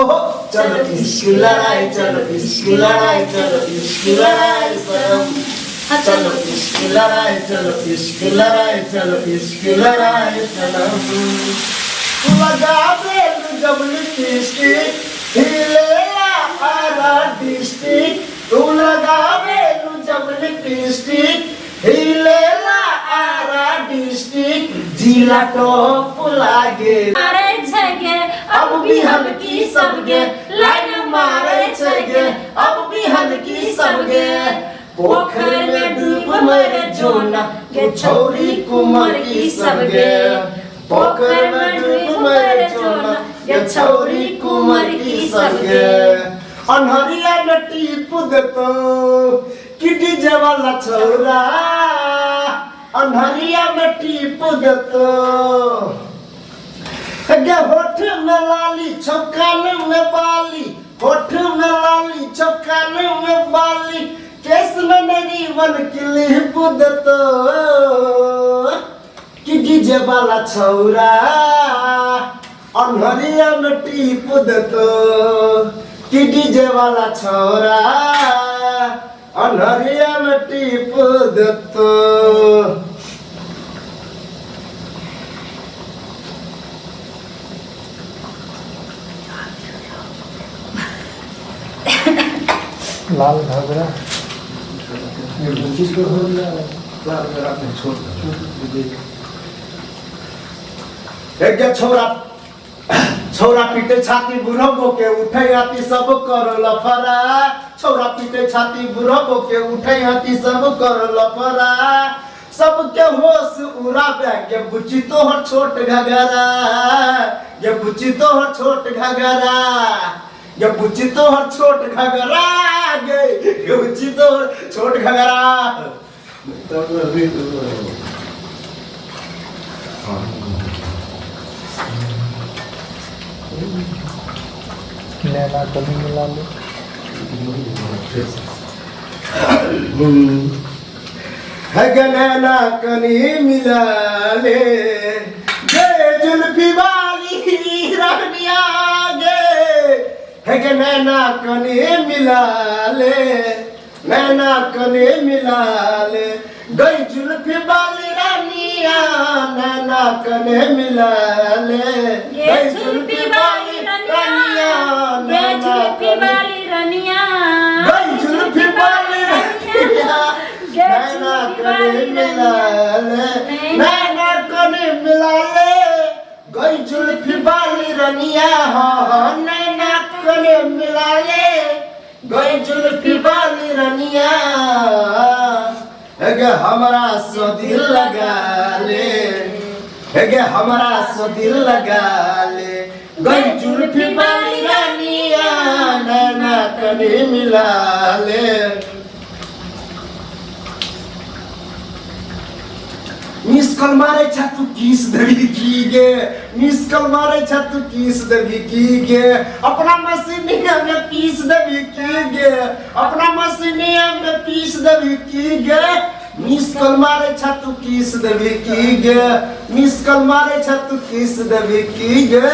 चलो इश्क लड़ाई, चलो इश्क लड़ाई, चलो इश्क लड़ाई सनम। चलो इश्क लड़ाई, चलो इश्क लड़ाई, चलो इश्क लड़ाई सनम। लगा दे जब लिपस्टिक हिलेला आरा डिस्ट्रिक्ट। तू लगा दे जब लिपस्टिक हिलेला आरा डिस्ट्रिक्ट। जिला टॉप लागे मारे छगे अब भी हल्की सबगे, लाइन मारे छगे अब भी हल्की सबगे। पोखर में डूब मरे जोना के छोरी कुमार की सबगे। पोखर में डूब मरे जोना के छोरी कुमार की सबगे। अनहरिया में टीप देतो कि डीजे वाला छोरा, अनहरिया में टीप देतो। गे होठ में लाली छकान में बाली, होठ में लाली छकान में बाली। केस में मेरी वन क्लिप देतो कि डीजे वाला छौरा, अनहरिया में टीप देतो कि डीजे वाला छौरा, अनहरिया में टीप देतो। लाल घाघरा छोरा छोरा पीटे छाती बुढ़बो के उठे हाथी सब कर लफरा। छोरा पीटे छाती बुढ़बो के उठे हाथी सब कर लफरा। सबके होश उड़ाबे के बुच्ची तोहर छोट घगरा, ये बुच्ची तोहर छोट घगरा, ये बुच्ची तोहर छोट घगरा, ये बुच्ची तोहर छोट घगरा। नैना कली मिला लो। है गे नैना कनी मिला ले, गे जुल्फी वाली रहनिया गे। है गे नैना कनी मिला ले, नैना कनी मिला ले। गई जुल्फी वाली रानिया नैना कने मिला ले। गई जुल्फी वाली रानिया, गई जुल्फी वाली रानिया, गई जुल्फी वाली रानिया नैना कने मिला ले, नैना कने मिला ले। गई जुल्फी वाली रानिया नैना कने मिला ले। गई जुल्फी वाली रानिया है गे हमारा सो दिल लगा ले, है गे हमारा सो दिल लगा ले। गई जुल्फी वाली रानिया नैना कने मिला ले। मिस कॉल मारे छ तू किस देवी की गे, मिस कॉल मारे छ तू किस देवी की गे। अपना मसीनिया में पीस देवी की गे, अपना मसीनिया में पीस देवी की गे। मिस कॉल मारे छ तू किस देवी की गे, मिस कॉल मारे छ तू किस देवी की गे।